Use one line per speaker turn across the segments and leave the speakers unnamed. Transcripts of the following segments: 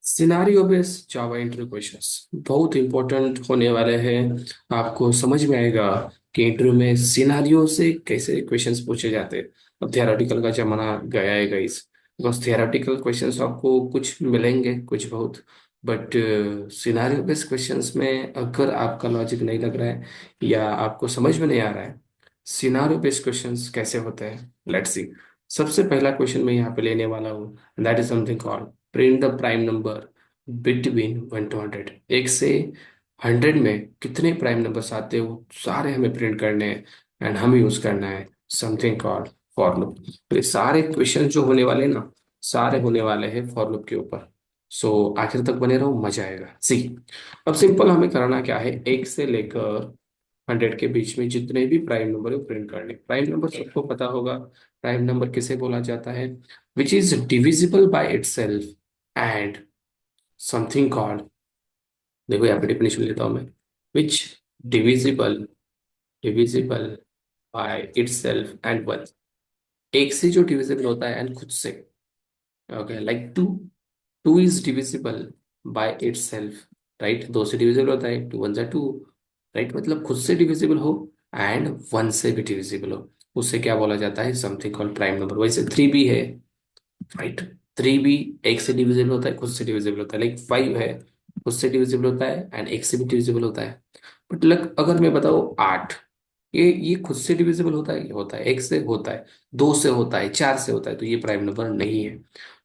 Scenario based जावा interview questions बहुत important होने वाले हैं। आपको समझ में आएगा कि इंटरव्यू में सिनारियो से कैसे क्वेश्चंस पूछे जाते हैं। अब थियोरेटिकल का जमाना गया है गाइस। बिकॉज थियोरेटिकल क्वेश्चंस आपको कुछ मिलेंगे, कुछ बहुत, बट सिनारियो बेस्ड क्वेश्चंस में अगर आपका लॉजिक नहीं लग रहा है या आपको समझ में नहीं आ रहा है सिनारियो बेस्ड क्वेश्चंस कैसे होते हैं, लेट्स सी। सबसे पहला क्वेश्चन मैं यहाँ पे लेने वाला हूँ, that is something called print the prime number between 1 to 100। एक से 100 में कितने प्राइम नंबर्स आते हैं वो सारे हमें प्रिंट करने हैं एंड हमें यूज करना है समथिंग कॉल्ड फॉर लूप। तो ये सारे क्वेश्चन जो होने वाले हैं ना, सारे होने वाले हैं फॉर लूप के ऊपर। सो आखिर तक बने रहो, मजा आएगा। सी, अब सिंपल हमें करना क्या है, एक से लेकर 100 के बीच में जितने भी प्राइम नंबर है प्रिंट करने। प्राइम नंबर सबको पता होगा, प्राइम नंबर किसे बोला जाता है, which is divisible by itself and something called, देखो यहाँ पे डेफिनेशन लेता हूँ मैं, which divisible divisible by itself and one. एक से जो डिविजिबल होता है एंड खुद से। Okay, like two, two is divisible by itself, right. दो से डिविजिबल होता है, टू वन जा टू, राइट। मतलब खुद से डिविजिबल हो एंड वन से भी डिविजिबल हो, उससे क्या बोला जाता है, समथिंग कॉल्ड प्राइम नंबर। वैसे थ्री भी है, राइट। थ्री भी एक से डिविजिबल होता है, खुद से डिविजिबल होता है। लाइक फाइव है, खुद से डिविजिबल होता है एंड एक से भी डिविजिबल होता है। बट लग अगर मैं बताऊँ आठ, ये खुद से डिविजिबल होता है, होता है, एक से होता है, दो से होता है, चार से होता है, तो ये प्राइम नंबर नहीं है।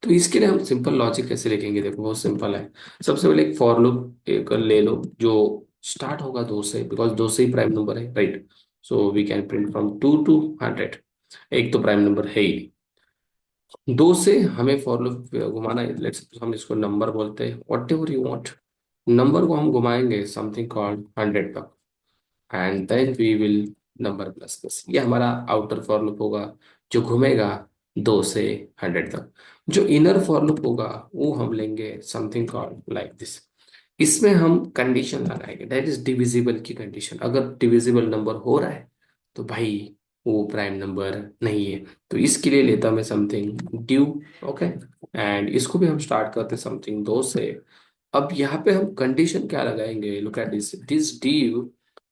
तो इसके लिए हम सिंपल लॉजिक कैसे लिखेंगे, देखो बहुत सिंपल है। सबसे पहले एक फॉर लूप एक ले लो जो स्टार्ट होगा दो से, बिकॉज दो से ही प्राइम नंबर है, right. So we can print from 2 to 100। एक तो प्राइम नंबर है ही, दो से हमें फॉर लूप घुमाना है। लेट्स हम इसको नंबर बोलते हैं, whatever you want. Number को हम घुमाएंगे समथिंग कॉल्ड 100 तक and then we will number plus plus. ये हमारा आउटर फॉर लूप होगा जो घूमेगा 2 से 100 तक। जो इनर फॉर लूप होगा वो हम लेंगे समथिंग कॉल्ड लाइक दिस। इसमें हम कंडीशन लगाएंगे, दैट इज डिविजिबल की कंडीशन। अगर डिविजिबल नंबर हो रहा है तो भाई वो प्राइम नंबर नहीं है। तो इसके लिए लेता मैं समथिंग ड्यू। ओके, एंड इसको भी हम स्टार्ट करते समथिंग दो से। अब यहाँ पे हम कंडीशन क्या लगाएंगे, look at this, this due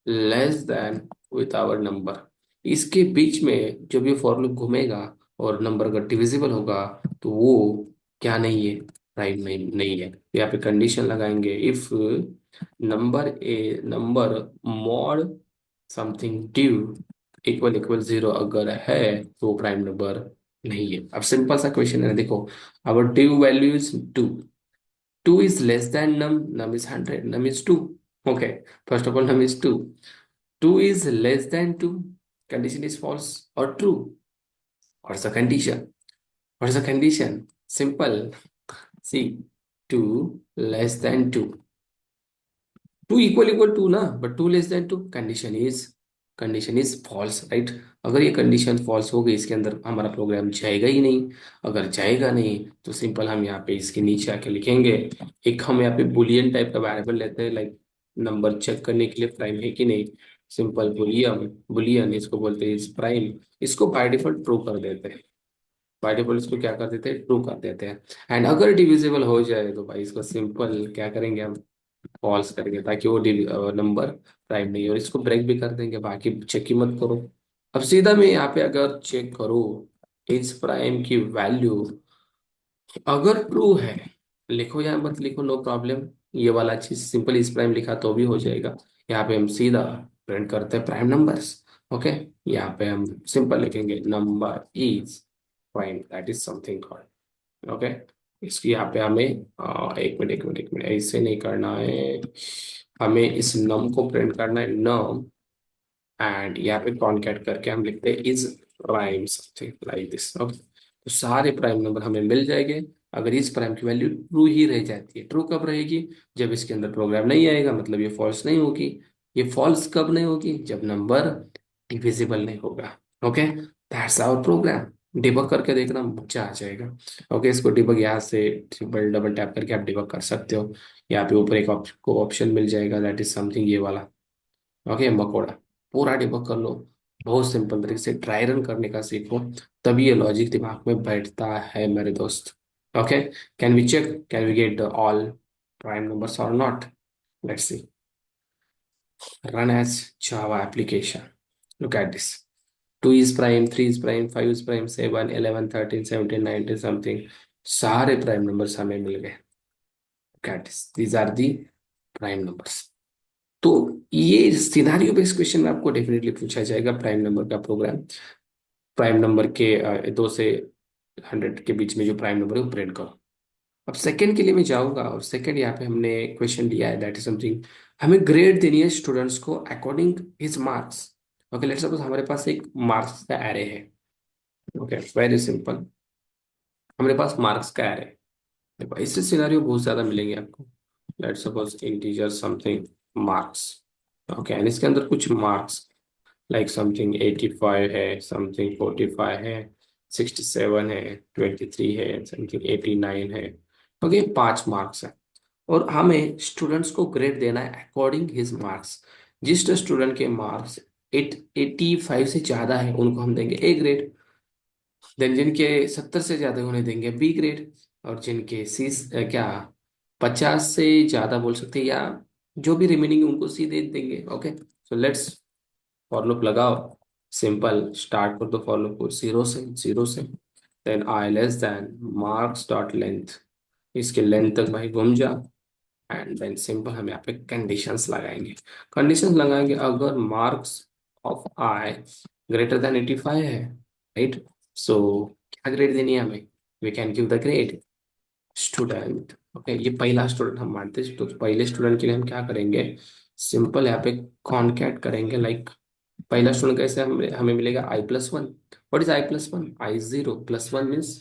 less than with our number. इसके बीच में जब ये फॉर लूप घूमेगा और नंबर अगर डिविजिबल होगा तो वो क्या नहीं है, प्राइम नहीं है। यहाँ पे कंडीशन लगाएंगे, if number mod something due equal equal 0 अगर है तो प्राइम नंबर नहीं है। अब सिंपल सा क्वेश्चन है, देखो। अवर due value is 2, 2 is less than num is 100, num is 2. Okay, first of all num is 2, 2 is less than 2, condition is false or true. What's the condition, what's the condition? Simple. See, 2 less than 2, 2 equal 2 ना, but 2 less than 2, condition is false, right. अगर ये condition false हो गई इसके अंदर हमारा programme जाएगा ही नहीं। अगर जाएगा नहीं तो सिंपल हम यहाँ पे इसके नीचे आके लिखेंगे, एक हम यहाँ पे बुलियन टाइप का वेरिएबल लेते हैं, लाइक नंबर चेक करने के लिए प्राइम है कि नहीं। सिंपल बुलियन, बुलियन इसको बोलते हैं इस प्राइम। इसको बाय डिफॉल्ट ट्रू कर देते हैं, बाय डिफॉल्ट इसको क्या कर देते हैं, ट्रू कर देते हैं। एंड अगर डिविजिबल हो जाए तो भाई इसको सिंपल क्या करेंगे हम, फॉल्स करेंगे, ताकि वो नंबर प्राइम नहीं हो। और इसको ब्रेक भी कर देंगे, बाकी चेक ही मत करो। अब सीधा मैं यहाँ पे अगर चेक करूँ इस प्राइम की वैल्यू अगर ट्रू है, लिखो या मत लिखो नो प्रॉब्लम, ये वाला चीज सिंपल इस प्राइम लिखा तो भी हो जाएगा। यहाँ पे हम सीधा प्रिंट करते हैं प्राइम नंबर्स। ओके, यहाँ पे हम सिंपल लिखेंगे number is prime, that is something called. Okay, इसकी यहाँ पे हमें एक मिनट ऐसे नहीं करना है, हमें इस नम को प्रिंट करना है नम, एंड यहाँ पे कॉन्कैट करके हम लिखते हैं is prime something like this. Okay, तो सारे प्राइम नंबर हमें मिल जाएंगे अगर इस प्राइम की वैल्यू ट्रू ही रह जाती है। ट्रू कब रहेगी, जब इसके अंदर प्रोग्राम नहीं आएगा, मतलब ये फॉल्स नहीं होगी। ये फॉल्स कब नहीं होगी, जब नंबर डिविजिबल नहीं होगा। Okay, that's our program. Debug करके देखना, मजा आ जाएगा। ओके, इसको डिबग यहाँ से ट्रिपल डबल टैप करके आप डिबग कर सकते हो। यहाँ पे ऊपर एक आपको ऑप्शन मिल जाएगा, दैट इज समथिंग ये वाला। ओके, मकोड़ा, पूरा डिबग कर लो। बहुत सिंपल तरीके से ट्राई रन करने का सीखो, तभी ये लॉजिक दिमाग में बैठता है मेरे दोस्त। Okay, can we check, can we get the all prime numbers or not? Let's see. Run as Java application. Look at this. 2 is prime, 3 is prime, 5 is prime, 7, 11, 13, 17, 19 something. सारे प्राइम नंबर्स हमें मिल गए. Look at this. These are the prime numbers. तो ये scenario based question में आपको definitely पूछा जाएगा prime number का प्रोग्राम. प्राइम नंबर के 2 से 100 के बीच में जो प्राइम नंबर है वो प्रिंट करो. अब सेकंड के लिए मैं जाऊंगा, और सेकंड यहाँ पे हमने क्वेश्चन लिया है, दैट इज समथिंग. हमें ग्रेड देनी है स्टूडेंट्स को according his marks. Okay, let's suppose हमारे पास एक मार्क्स का एरे है. Okay, very simple. हमारे पास मार्क्स का एरे. देखो ऐसे सिनारियो बहुत ज्यादा मिलेंगे आपको. Let's suppose integer something marks. Okay, and इसके अंदर कुछ मार्क्स लाइक समथिंग 85 है, समथिंग 45 है, 67 है, 23 है, समथिंग 89 है. ओके, 5 मार्क्स है. और हमें स्टूडेंट्स को ग्रेड देना है अकॉर्डिंग हिज मार्क्स. जिस स्टूडेंट के मार्क्स 85 से ज्यादा है उनको हम देंगे ए ग्रेड. देन जिनके 70 से ज्यादा उन्हें देंगे बी ग्रेड. और जिनके सी क्या 50 से ज्यादा बोल सकते हैं, या जो भी रिमेनिंग उनको सी दे देंगे. Okay, so let's for loop लगाओ. सिंपल, स्टार्ट कर दो फॉर लूप को 0 से. Then I less than marks dot length. इसके लेंथ तक भाई घूम जा. एंड देन सिंपल हम यहाँ पे कंडीशंस लगाएंगे. कंडीशंस लगाएंगे अगर marks of I greater than 85 है, राइट. सो क्या ग्रेड देनी है हमें? We can give the grade student. Okay, ये पहला स्टूडेंट हम मानते हैं, तो पहले स्टूडेंट के लिए हम क्या करेंगे? सिंपल यहाँ पे कॉन्कैट करेंगे. लाइक पहला स्टूडेंट कैसे हमें मिलेगा? I+1. What is I+1? I0 +1 means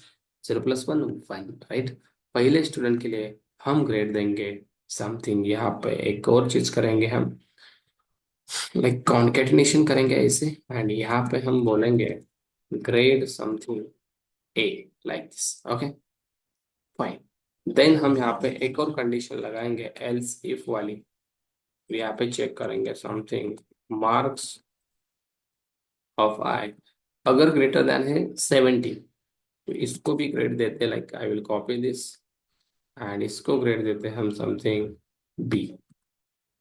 0+1 1, right. पहले स्टूडेंट के लिए हम ग्रेड देंगे समथिंग. यहाँ पे एक और चीज करेंगे हम, लाइक कॉन्केटिनेशन करेंगे ऐसे. एंड यहाँ पे हम बोलेंगे grade something A, like this. Okay, fine. Then हम यहाँ पे एक और कंडीशन लगाएंगे एल्स इफ वाली. तो यहाँ पे चेक करेंगे समथिंग मार्क्स ऑफ आई अगर ग्रेटर देन है 70, तो इसको भी ग्रेड देते हैं. Like I will copy this. And इसको ग्रेड देते हैं हम समथिंग बी.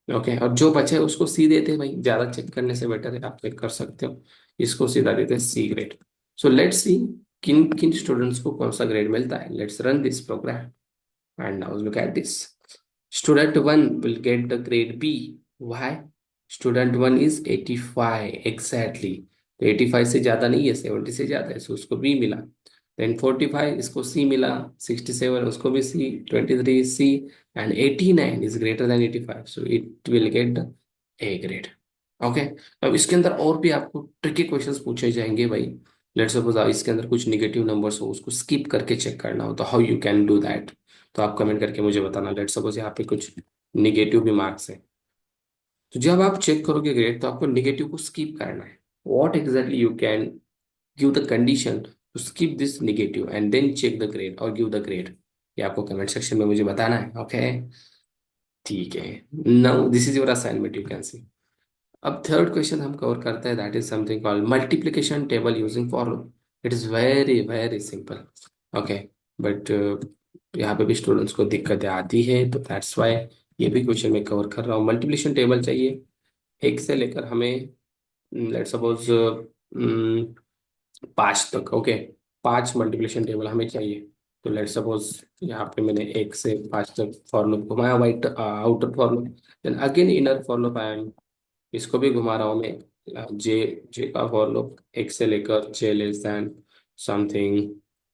ओके, और जो बचे है उसको सी देते हैं. भाई ज्यादा चेक करने से बेटर है, आप चेक कर सकते हो. इसको सीधा देते हैं C grade. So let's see किन किन स्टूडेंट्स को कौन सा ग्रेड मिलता है. Let's run this program. And now look at this. Student 1 will get the grade B. Why? Student 1 is 85 exactly. तो 85 से ज्यादा नहीं है, 70 से ज्यादा है, so उसको B मिला. Then 45 इसको C मिला, 67 उसको भी C, 23 C, and 89 is greater than 85, so it will get the A grade. Okay, अब इसके अंदर और भी आपको ट्रिकी क्वेश्चंस पूछे जाएंगे भाई. लेट्स सपोज इसके अंदर कुछ निगेटिव नंबर्स हो, उसको स्किप करके चेक करना हो, तो how you can do that? तो आप कमेंट करके मुझे बताना. लेट्स सपोज यहाँ पे कुछ निगेटिव भी मार्क्स है, तो जब आप चेक करोगे ग्रेड, तो आपको निगेटिव को स्किप करना है. What exactly you can give the condition to skip this negative and then check the grade और गिव द ग्रेड? ये आपको कमेंट सेक्शन में मुझे बताना है. ओके, ठीक है. Now this is your assignment, you can see. अब थर्ड क्वेश्चन हम कवर करते हैं, that is something called multiplication table using for loop. It is very very simple. Okay, but यहाँ पे भी स्टूडेंट्स को दिक्कतें आती है, तो दैट्स वाई ये भी क्वेश्चन मैं कवर कर रहा हूँ. मल्टीप्लिकेशन टेबल चाहिए 1 से लेकर हमें, लेट सपोज 5 तक. ओके, 5 मल्टीप्लिकेशन टेबल हमें चाहिए. तो लेट सपोज यहाँ पे मैंने 1 से 5 तक फॉर लूप घुमाया, white outer for loop. Then again inner for loop I am, इसको भी घुमा रहा हूँ मैं. जे जे का फॉर लूप 1 से लेकर जे लेस देन समथिंग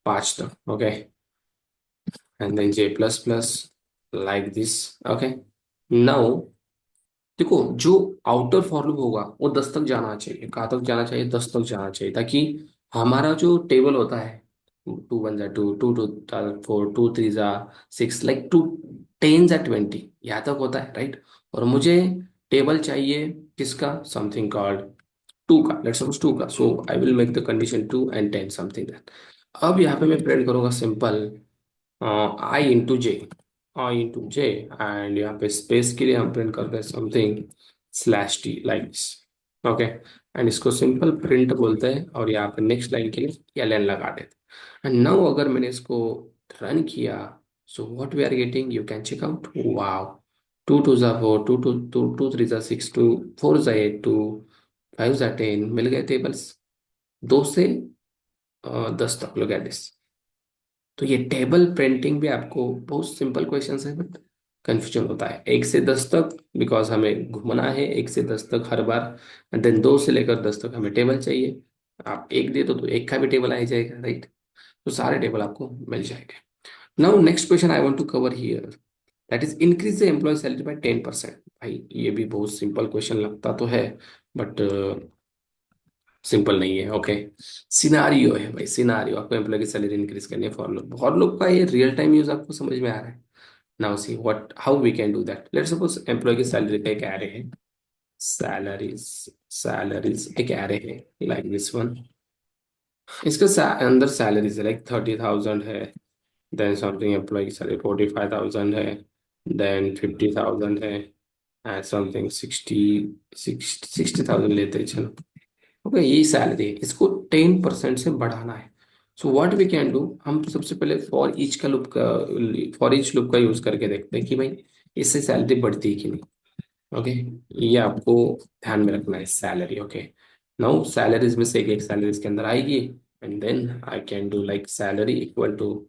5 तक. Okay, and then J plus plus like this. Okay, now देखो जो आउटर फॉर लूप होगा वो 10 तक जाना चाहिए. कहाँ तक जाना चाहिए? 10 तक जाना चाहिए, ताकि हमारा जो टेबल होता है 2 1 जा 2, 2 2 4, 2 3 जा 6, लाइक 2 10 जा 20, यहाँ तक होता है, राइट. और मुझे टेबल चाहिए किसका? समथिंग कॉल्ड 2 का. लेट्स सपोज 2 का. So I will make the condition 2 and 10 something that. अब यहाँ पे मैं प्रिंट करूंगा simple I into J and यहाँ पे स्पेस के लिए हम प्रिंट करते हैं something /t like this. Okay, and इसको सिंपल प्रिंट बोलते हैं, और यहाँ पे नेक्स्ट लाइन के लिए ln लगा देते हैं. एंड नाउ अगर मैंने इसको रन किया, so what we are getting you can check out. Wow, two two जा four, two two two two three जा सिक्स, टू फोर जा एट, टू फाइव जा टेन, मिल गए टेबल्स। 2 से 10 तक, लोग एट दिस। तो ये टेबल प्रिंटिंग भी आपको बहुत सिंपल क्वेश्चन है, बट कंफ्यूजन होता है 1 से 10 तक, बिकॉज हमें घूमना है 1 से 10 तक हर बार। देन 2 से लेकर 10 तक हमें टेबल चाहिए। आप एक दे दो तो एक का भी टेबल आ ही जाएगा, राइट। तो सारे टेबल आपको मिल जाएंगे। Now next question I want to cover here, that is increase the employ salary by 10%। भाई ये भी बहुत सिंपल क्वेश्चन लगता तो है, बट सिंपल नहीं है। ओके, सिनारियो है भाई, सिनारियो आपको एम्प्लॉय की सैलरी इंक्रीज करनी है फॉर लोग का ये रियल टाइम यूज आपको समझ में आ रहा है। Now see what how we can do that. Let's suppose employ की सैलरी का एक एरे है, सैलरीज, सैलरीज एक एरे है लाइक दिस वन। इसके अंदर सैलरीज है लाइक 30,000 है, देन समथिंग एम्प्लॉय की सैलरी 45,000 है, देन 50,000 है, एंड समथिंग 60,000 लेते हैं चलो। ओके, यही सैलरी है, इसको 10% से बढ़ाना है। So what we can do, हम सबसे पहले फॉर ईच लूप का यूज करके देखते हैं कि भाई इससे सैलरी बढ़ती है कि नहीं। ओके, ये आपको ध्यान में रखना है सैलरी। ओके, नाउ सैलरीज में से एक एक सैलरी इसके अंदर आएगी, and then I can do like salary equal to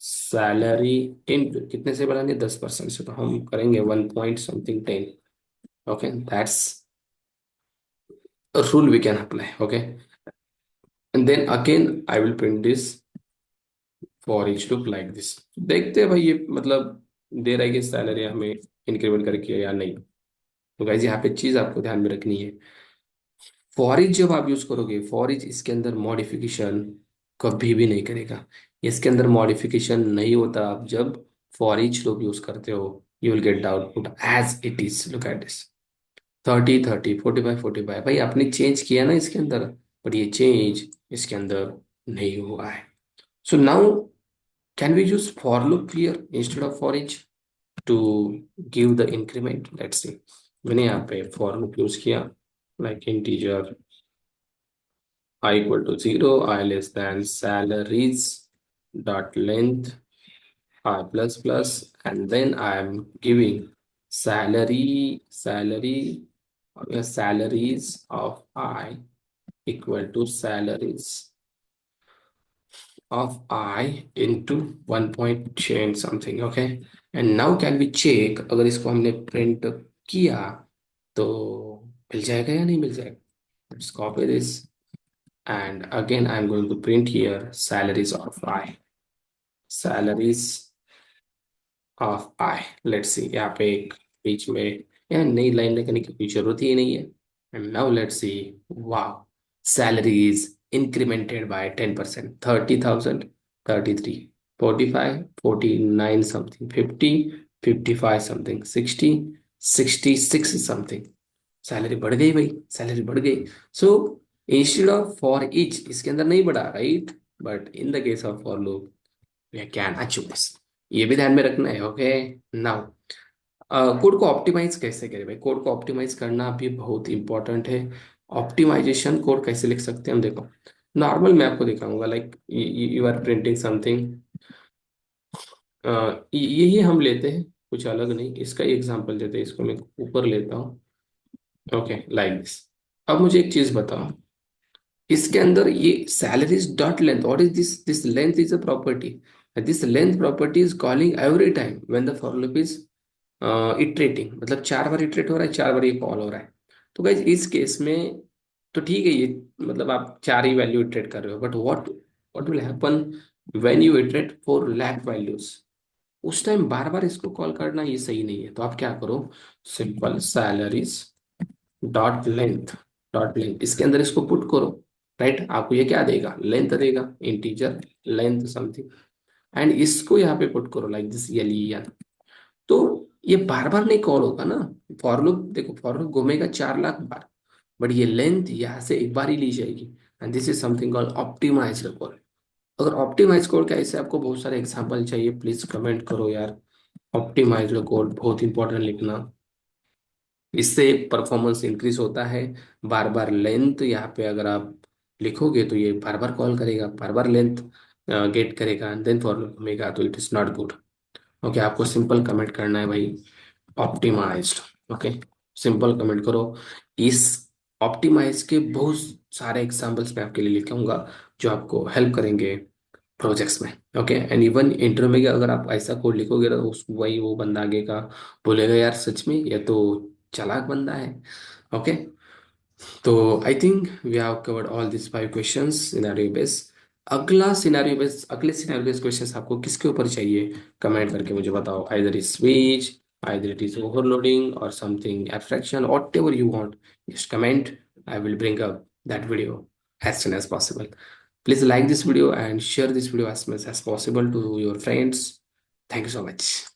salary in कितने से बढ़ानी है, 10% से, तो हम करेंगे 1 point something 10। Okay, that's rule we can apply. Okay, and then again I will print this for each loop like this. देखते हैं भाई ये मतलब दे रहा है कि सैलरी हमें इंक्रीमेंट करके या नहीं। तो गाइज यहाँ पे चीज आपको ध्यान में रखनी है, फॉर ईच जब आप यूज करोगे, फॉर ईच इसके अंदर मॉडिफिकेशन कभी भी नहीं करेगा। इसके अंदर मॉडिफिकेशन नहीं होता। आप जब फॉर ईच लूप यूज करते हो, you will get the output as it is. Look at this, 30 30, 45 45, भाई आपने चेंज किया ना इसके अंदर, बट ये चेंज इसके अंदर नहीं हुआ है। So now can we use for loop here instead of for each to give the increment? Let's see, मैंने यहाँ पे for loop यूज किया, like integer I equal to 0, I less than salaries dot length I plus plus, and then I am giving salaries of I equal to salaries of I into 1 point change something. Okay, and now can we check अगर इसको हमने print किया तो मिल जाएगा या नहीं मिल जाएगा। Let's copy this, and again I'm going to print here salaries of I, salaries of I। Let's see, यहाँ पे एक बीच में यहाँ नई लाइन लगाने की कोई जरूरत ही नहीं है। And now let's see, wow, salary is incremented by 10%, 30,000, 33, 45, 49 something, 50, 55 something, 60, 66 something। Salary बढ़ गई भाई, सैलरी बढ़ गई। So instead of for each इसके अंदर नहीं बढ़ा, right, but in the case of for loop we can achieve this. ये भी ध्यान में रखना है। ओके, नाउ कोड को ऑप्टिमाइज कैसे करें भाई, कोड को ऑप्टिमाइज करना भी बहुत इंपॉर्टेंट है। ऑप्टिमाइजेशन कोड कैसे लिख सकते हैं हम, देखो नॉर्मल मैं आपको दिखाऊंगा, like you are printing something, यही हम लेते हैं, कुछ अलग नहीं, इसका ही एग्जांपल देते हैं, इसको मैं ऊपर लेता हूँ। Okay, like this. अब मुझे एक चीज बताओ, इसके अंदर ये salaries dot length, what is this, this length is a property, this length property is calling every time when the for loop is iterating, मतलब 4 बार इटरेट हो रहा है, 4 बार ये कॉल हो रहा है। तो गाइज इस केस में तो ठीक है, ये मतलब आप 4 ही वैल्यू इटरेट कर रहे हो, but what what will happen when you iterate four lakh values, उस टाइम बार बार इसको कॉल करना ये सही नहीं है। तो आप क्या करो, simple salaries dot length, dot length इसके अंदर इसको पुट करो, राइट। आपको ये क्या देगा, लेंथ देगा, इंटीजर लेंथ समथिंग, एंड इसको यहाँ पे पुट करो लाइक दिस एल। तो ये बार बार नहीं कॉल होगा ना। फॉर लूप देखो, फॉर लूप घूमेगा 4 लाख बार, बट ये लेंथ यहाँ से एक बार ही ली जाएगी, and this is something called optimized code. अगर ऑप्टिमाइज कोड का ऐसे आपको बहुत सारे एग्जांपल चाहिए, प्लीज कमेंट करो यार। ऑप्टिमाइज्ड कोड बहुत इंपॉर्टेंट लिखना, इससे परफॉर्मेंस इंक्रीज होता है। बार बार लेंथ यहाँ पे अगर आप लिखोगे तो ये बार बार कॉल करेगा, बार बार लेंथ गेट करेगा देन फॉलो घूमेगा तो it is not good. Okay, आपको सिंपल कमेंट करना है भाई, ऑप्टिमाइज्ड। ओके, सिंपल कमेंट करो। इस ऑप्टिमाइज के बहुत सारे एग्जांपल्स मैं आपके लिए लिखूंगा जो आपको हेल्प करेंगे प्रोजेक्ट्स में। ओके, एंड इवन इंटरव्यू में अगर आप ऐसा कोड लिखोगे तो उस वही वो बंदा आगे का बोलेगा यार सच में ये तो चालाक बंदा है। ओके, तो I think we have covered all this 5 questions scenario based. अगले सिनेरियो बेस्ड क्वेश्चंस आपको किसके ऊपर चाहिए, कमेंट करके मुझे बताओ। Either is switch, either it is overloading और something abstraction, whatever you want, just comment. I will bring up that video as soon as possible. Please like this video and share this video as much as possible to your friends. Thank you so much.